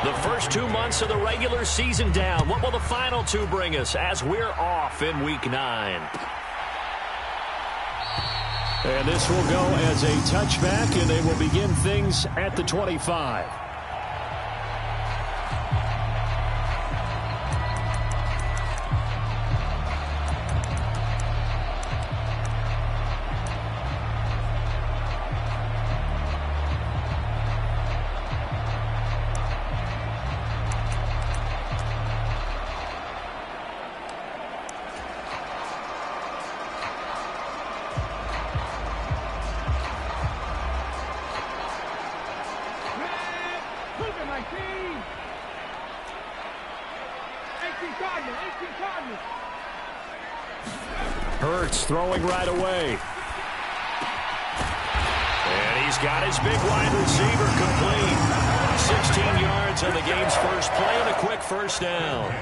The first 2 months of the regular season down. What will the final two bring us as we're off in Week 9? And this will go as a touchback, and they will begin things at the 25. Hurts throwing right away. And he's got his big wide receiver complete. 16 yards on the game's first play and a quick first down.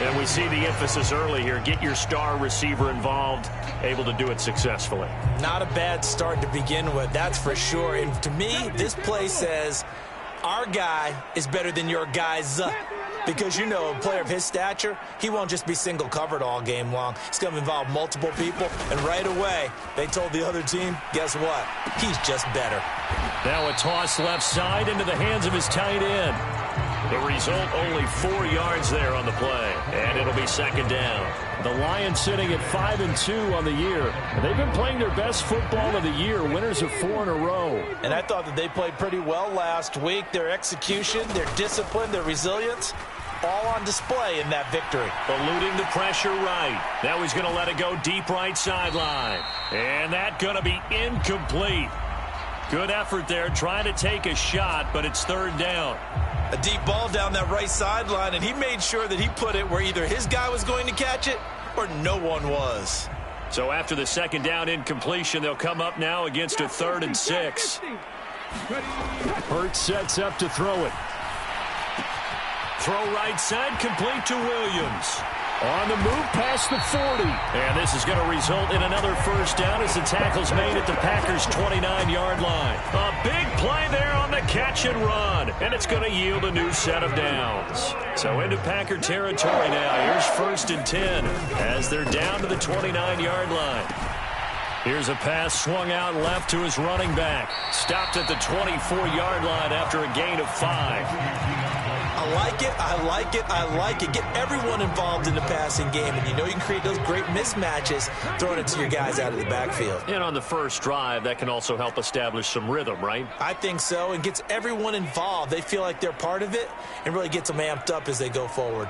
And we see the emphasis early here. Get your star receiver involved, able to do it successfully. Not a bad start to begin with, that's for sure. And to me, this play says our guy is better than your guy's. Because, you know, a player of his stature, he won't just be single covered all game long. It's going to involve multiple people. And right away, they told the other team, guess what? He's just better. Now a toss left side into the hands of his tight end. The result, only 4 yards there on the play. And it'll be second down. The Lions sitting at 5-2 on the year. They've been playing their best football of the year. Winners of 4 in a row. And I thought that they played pretty well last week. Their execution, their discipline, their resilience, all on display in that victory. Eluding the pressure right. Now he's going to let it go deep right sideline. And that's going to be incomplete. Good effort there trying to take a shot, but it's third down. A deep ball down that right sideline, and he made sure that he put it where either his guy was going to catch it or no one was. So after the second down incompletion, they'll come up now against a 3rd and 6. Hurts sets up to throw it. Throw right side, complete to Williams. On the move past the 40. And this is going to result in another first down as the tackle's made at the Packers' 29-yard line. A big play there on the catch and run. And it's going to yield a new set of downs. So into Packer territory now. Here's 1st and 10 as they're down to the 29-yard line. Here's a pass swung out left to his running back. Stopped at the 24-yard line after a gain of 5. I like it, I like it, I like it. Get everyone involved in the passing game, and you know you can create those great mismatches throwing it to your guys out of the backfield. And on the first drive, that can also help establish some rhythm, right? I think so, and gets everyone involved. They feel like they're part of it and really gets them amped up as they go forward.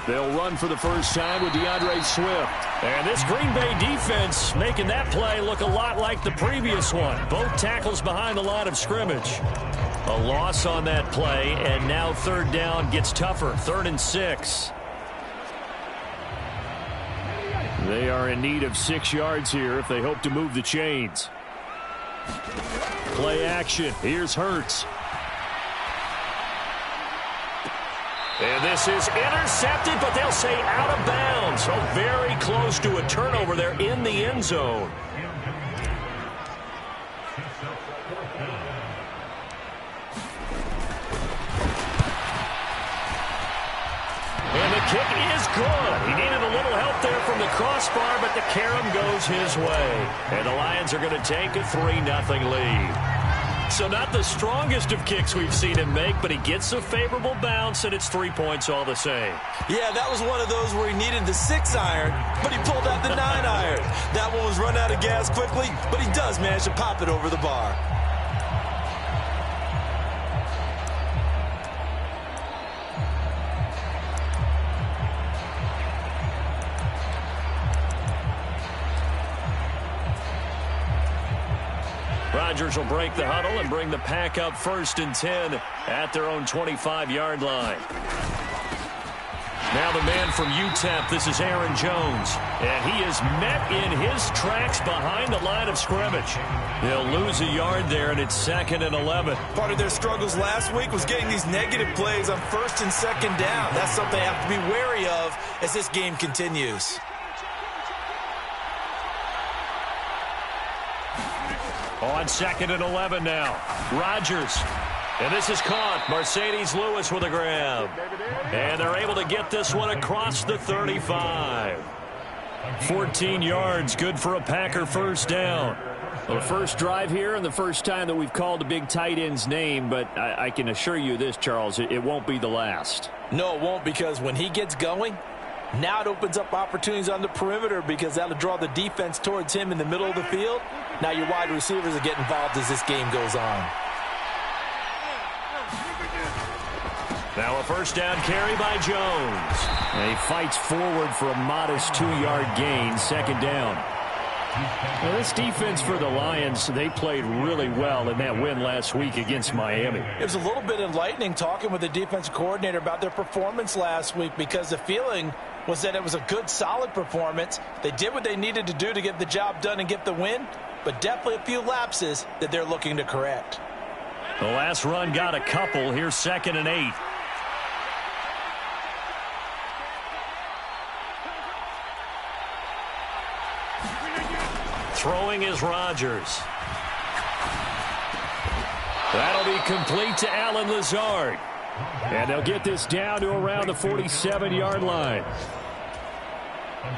They'll run for the first time with DeAndre Swift. And this Green Bay defense making that play look a lot like the previous one. Both tackles behind the line of scrimmage. A loss on that play, and now third down gets tougher. 3rd and 6. They are in need of 6 yards here if they hope to move the chains. Play action. Here's Hurts. And this is intercepted, but they'll say out of bounds. So very close to a turnover there in the end zone. And the kick is good. He needed a little help there from the crossbar, but the carom goes his way. And the Lions are going to take a 3-0 lead. So not the strongest of kicks we've seen him make, but he gets a favorable bounce, and it's 3 points all the same. Yeah, that was one of those where he needed the 6-iron, but he pulled out the 9-iron. That one was run out of gas quickly, but he does manage to pop it over the bar. Rodgers will break the huddle and bring the Pack up 1st and 10 at their own 25-yard line. Now the man from UTEP, this is Aaron Jones. And he is met in his tracks behind the line of scrimmage. They'll lose a yard there, and it's 2nd and 11. Part of their struggles last week was getting these negative plays on 1st and 2nd down. That's something they have to be wary of as this game continues. On 2nd and 11 now. Rodgers And this is caught. Mercedes Lewis with a grab. And they're able to get this one across the 35. 14 yards, good for a Packer first down. Well, the first drive here and the first time that we've called a big tight end's name, but I can assure you this, Charles, it won't be the last. No, it won't, because when he gets going, now it opens up opportunities on the perimeter because that'll draw the defense towards him in the middle of the field. Now your wide receivers will get involved as this game goes on. Now a first down carry by Jones. And he fights forward for a modest 2-yard gain, second down. Now this defense for the Lions, they played really well in that win last week against Miami. It was a little bit enlightening talking with the defensive coordinator about their performance last week, because the feeling was that it was a good, solid performance. They did what they needed to do to get the job done and get the win, but definitely a few lapses that they're looking to correct. The last run got a couple. Here's 2nd and 8. Throwing is Rodgers. That'll be complete to Allen Lazard. And they'll get this down to around the 47-yard line.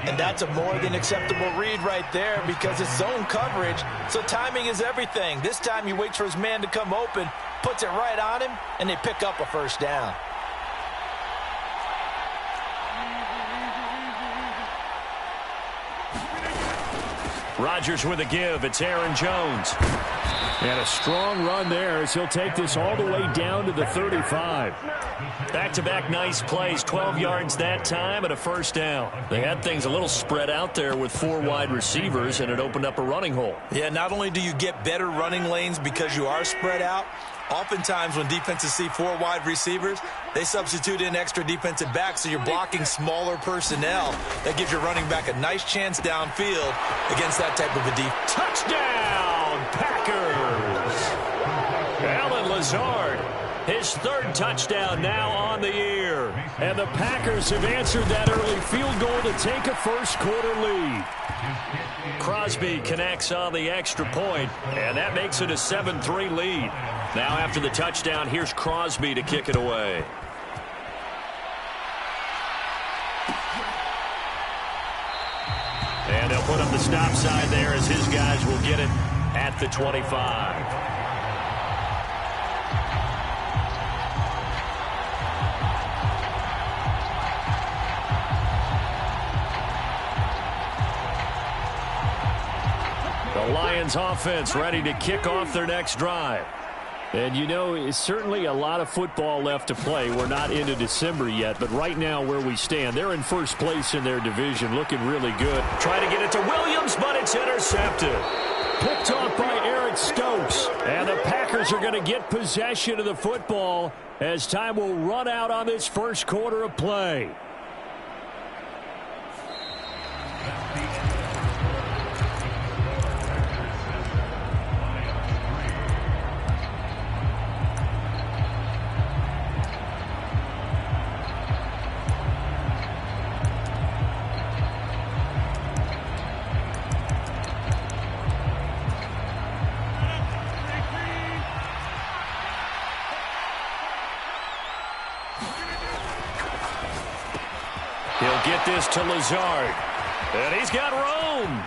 And that's a more than acceptable read right there, because it's zone coverage, so timing is everything. This time he waits for his man to come open, puts it right on him, and they pick up a first down. Rodgers with a give. It's Aaron Jones. And a strong run there as he'll take this all the way down to the 35. Back-to-back nice plays. 12 yards that time and a first down. They had things a little spread out there with 4 wide receivers, and it opened up a running hole. Yeah, not only do you get better running lanes because you are spread out, oftentimes when defenses see 4 wide receivers, they substitute in extra defensive backs, so you're blocking smaller personnel. That gives your running back a nice chance downfield against that type of a defense. Touchdown, Packers! Allen Lazard, his 3rd touchdown now on the year. And the Packers have answered that early field goal to take a first-quarter lead. Crosby connects on the extra point, and that makes it a 7-3 lead. Now after the touchdown, here's Crosby to kick it away. And they'll put up the stop sign there as his guys will get it at the 25. The Lions offense ready to kick off their next drive. And, you know, it's certainly a lot of football left to play. We're not into December yet, but right now where we stand, they're in first place in their division, looking really good. Try to get it to Williams, but it's intercepted. Picked off by Eric Stokes. And the Packers are going to get possession of the football as time will run out on this first quarter of play. He'll get this to Lazard. And he's got room.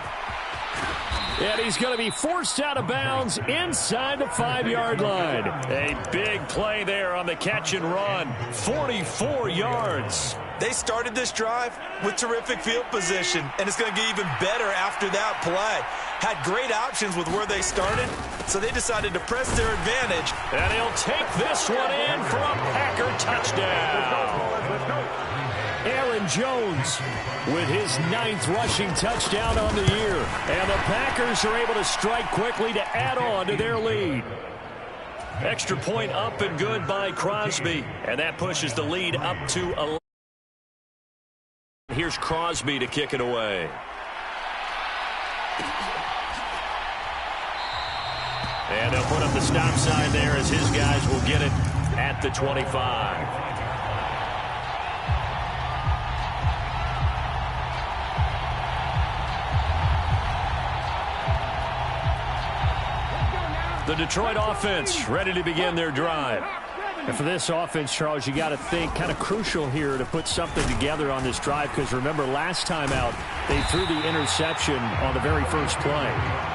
And he's going to be forced out of bounds inside the 5-yard line. A big play there on the catch and run. 44 yards. They started this drive with terrific field position, and it's going to get even better after that play. Had great options with where they started, so they decided to press their advantage. And he'll take this one in for a Packer touchdown. Aaron Jones with his 9th rushing touchdown on the year. And the Packers are able to strike quickly to add on to their lead. Extra point up and good by Crosby. And that pushes the lead up to 11. Here's Crosby to kick it away. And they'll put up the stop sign there as his guys will get it at the 25. The Detroit offense ready to begin their drive. And for this offense, Charles, you got to think kind of crucial here to put something together on this drive, because remember last time out they threw the interception on the very first play.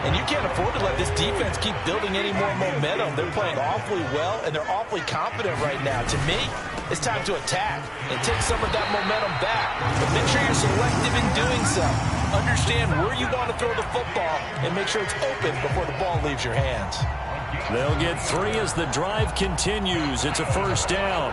And you can't afford to let this defense keep building any more momentum. They're playing awfully well, and they're awfully confident right now. To me, it's time to attack and take some of that momentum back. But make sure you're selective in doing so. Understand where you want to throw the football and make sure it's open before the ball leaves your hands. They'll get 3 as the drive continues. It's a first down.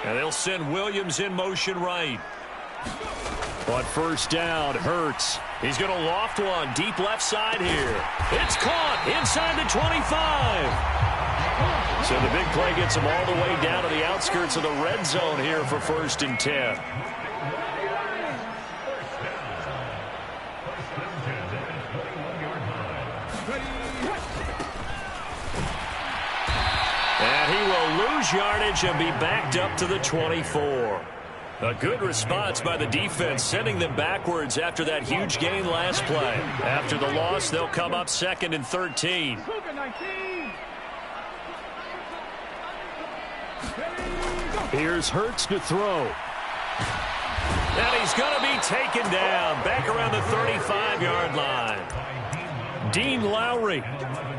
And they'll send Williams in motion right. On first down, Hurts. He's going to loft one deep left side here. It's caught inside the 25. So the big play gets him all the way down to the outskirts of the red zone here for 1st and 10. And he will lose yardage and be backed up to the 24. A good response by the defense, sending them backwards after that huge gain last play. After the loss, they'll come up 2nd and 13. Here's Hurts to throw. And he's going to be taken down back around the 35-yard line. Dean Lowry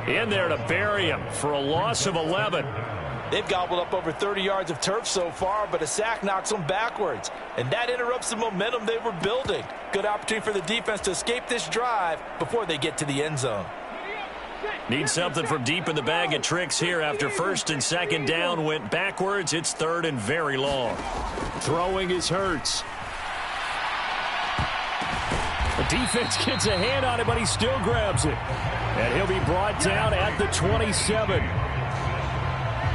in there to bury him for a loss of 11. They've gobbled up over 30 yards of turf so far, but a sack knocks them backwards. And that interrupts the momentum they were building. Good opportunity for the defense to escape this drive before they get to the end zone. Need something from deep in the bag of tricks here after 1st and 2nd down went backwards. It's 3rd and very long. Throwing is Hurts. The defense gets a hand on it, but he still grabs it. And he'll be brought down at the 27.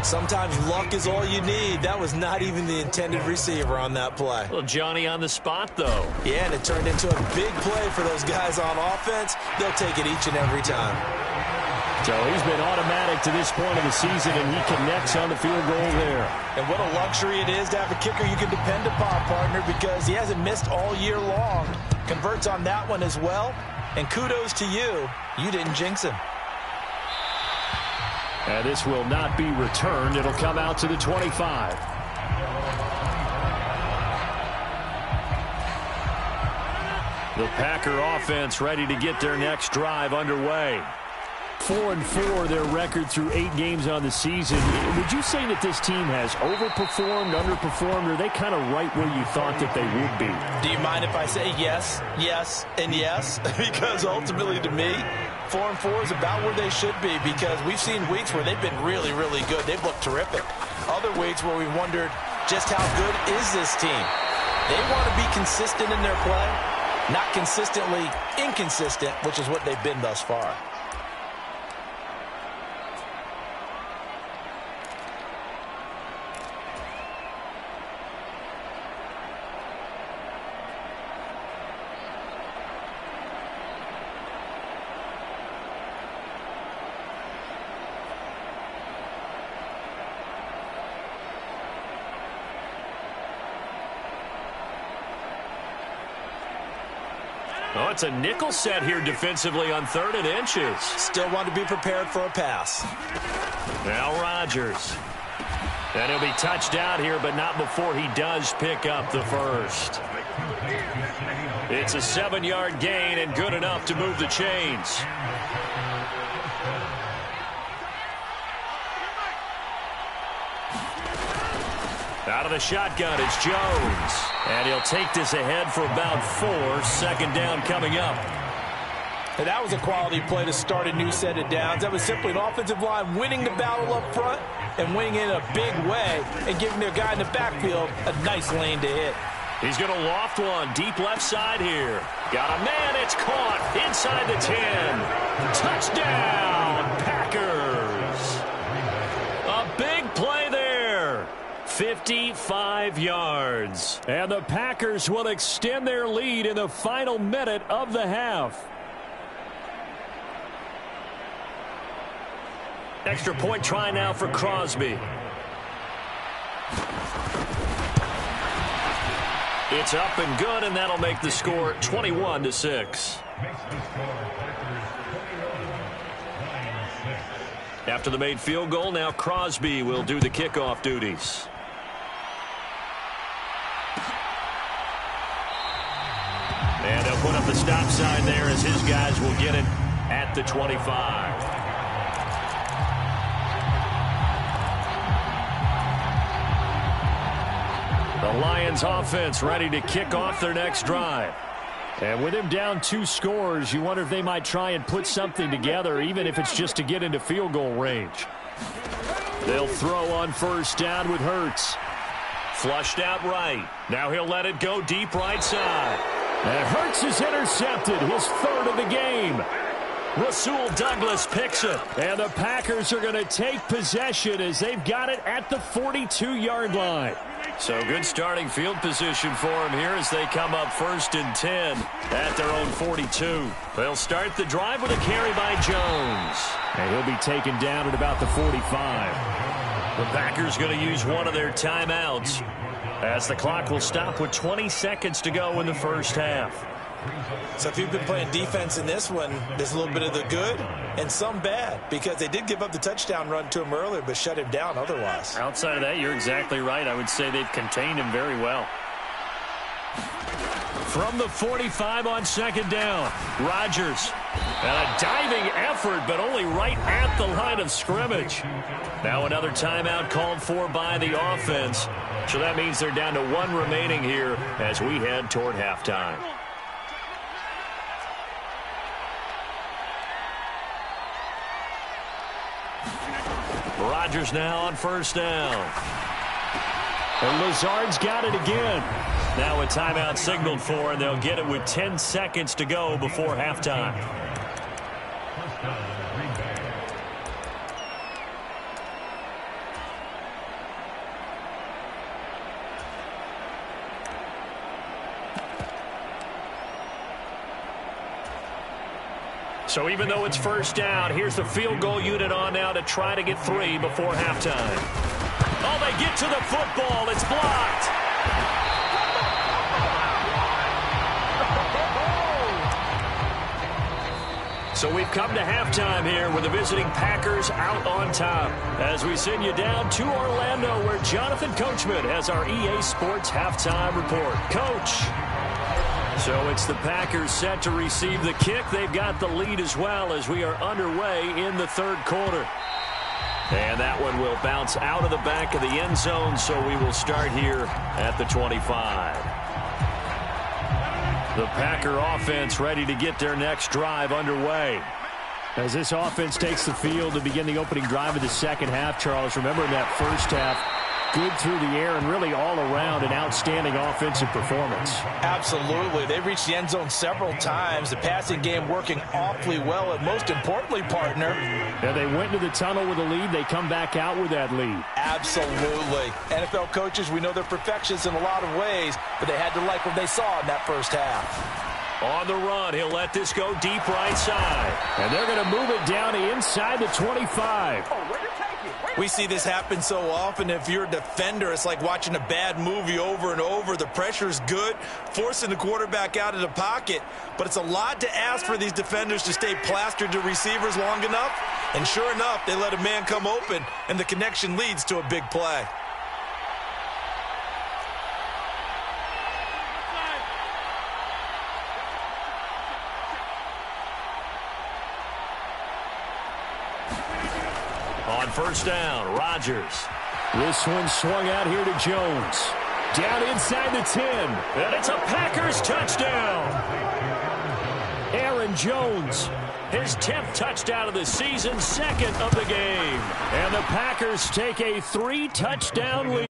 Sometimes luck is all you need. That was not even the intended receiver on that play. Well, Johnny on the spot, though. Yeah, and it turned into a big play for those guys on offense. They'll take it each and every time. So he's been automatic to this point of the season, and he connects on the field goal there. And what a luxury it is to have a kicker you can depend upon, partner, because he hasn't missed all year long. Converts on that one as well. And kudos to you. You didn't jinx him. And this will not be returned. It'll come out to the 25. The Packer offense ready to get their next drive underway. 4-4 their record through 8 games on the season. Would you say that this team has overperformed, underperformed, or are they kind of right where you thought that they would be? Do you mind if I say yes, yes, and yes? Because ultimately to me, 4-4 is about where they should be, because we've seen weeks where they've been really, really good. They've looked terrific. Other weeks where we wondered just how good is this team. They want to be consistent in their play, not consistently inconsistent, which is what they've been thus far. Oh, it's a nickel set here defensively on 3rd and inches. Still want to be prepared for a pass. Now Rodgers. And he'll be touched out here, but not before he does pick up the first. It's a 7-yard gain and good enough to move the chains. Out of the shotgun, it's Jones. And he'll take this ahead for about 4. 2nd down coming up. And that was a quality play to start a new set of downs. That was simply an offensive line winning the battle up front and winning in a big way and giving their guy in the backfield a nice lane to hit. He's going to loft one deep left side here. Got a man. It's caught inside the 10. Touchdown, Packers. A big play there. 55 yards. And the Packers will extend their lead in the final minute of the half. Extra point try now for Crosby. It's up and good, and that'll make the score 21-6. After the made field goal, now Crosby will do the kickoff duties. And they'll put up the stop sign there as his guys will get it at the 25. The Lions offense ready to kick off their next drive. And with him down 2 scores, you wonder if they might try and put something together, even if it's just to get into field goal range. They'll throw on first down with Hurts. Flushed out right. Now he'll let it go deep right side. And Hurts is intercepted, his 3rd of the game. Rasul Douglas picks it. And the Packers are going to take possession as they've got it at the 42-yard line. So good starting field position for him here as they come up 1st and 10 at their own 42. They'll start the drive with a carry by Jones. And he'll be taken down at about the 45. The Packers going to use one of their timeouts as the clock will stop with 20 seconds to go in the first half. So if you've been playing defense in this one, there's a little bit of the good and some bad, because they did give up the touchdown run to him earlier but shut him down otherwise. Outside of that, you're exactly right. I would say they've contained him very well. From the 45 on 2nd down, Rodgers. And a diving effort, but only right at the line of scrimmage. Now another timeout called for by the offense. So that means they're down to 1 remaining here as we head toward halftime. Rodgers now on first down. And Lazard's got it again. Now a timeout signaled for, and they'll get it with 10 seconds to go before halftime. So even though it's first down, here's the field goal unit on now to try to get 3 before halftime. Oh, they get to the football. It's blocked. So we've come to halftime here with the visiting Packers out on top as we send you down to Orlando where Jonathan Coachman has our EA Sports halftime report. Coach. So it's the Packers set to receive the kick. They've got the lead as well as we are underway in the 3rd quarter. And that one will bounce out of the back of the end zone, so we will start here at the 25. The Packer offense ready to get their next drive underway. As this offense takes the field to begin the opening drive of the second half, Charles, remember in that first half, good through the air and really all around an outstanding offensive performance. Absolutely. They reached the end zone several times. The passing game working awfully well. And most importantly, partner, and they went into the tunnel with a lead. They come back out with that lead. Absolutely. NFL coaches, we know they're perfectionists in a lot of ways, but they had to like what they saw in that first half. On the run, he'll let this go deep right side. And they're going to move it down to inside the 25. We see this happen so often. If you're a defender, it's like watching a bad movie over and over. The pressure's good, forcing the quarterback out of the pocket. But it's a lot to ask for these defenders to stay plastered to receivers long enough. And sure enough, they let a man come open, and the connection leads to a big play. On first down, Rodgers. This one swung out here to Jones. Down inside the 10. And it's a Packers touchdown. Aaron Jones. His 10th touchdown of the season, 2nd of the game. And the Packers take a 3-touchdown lead.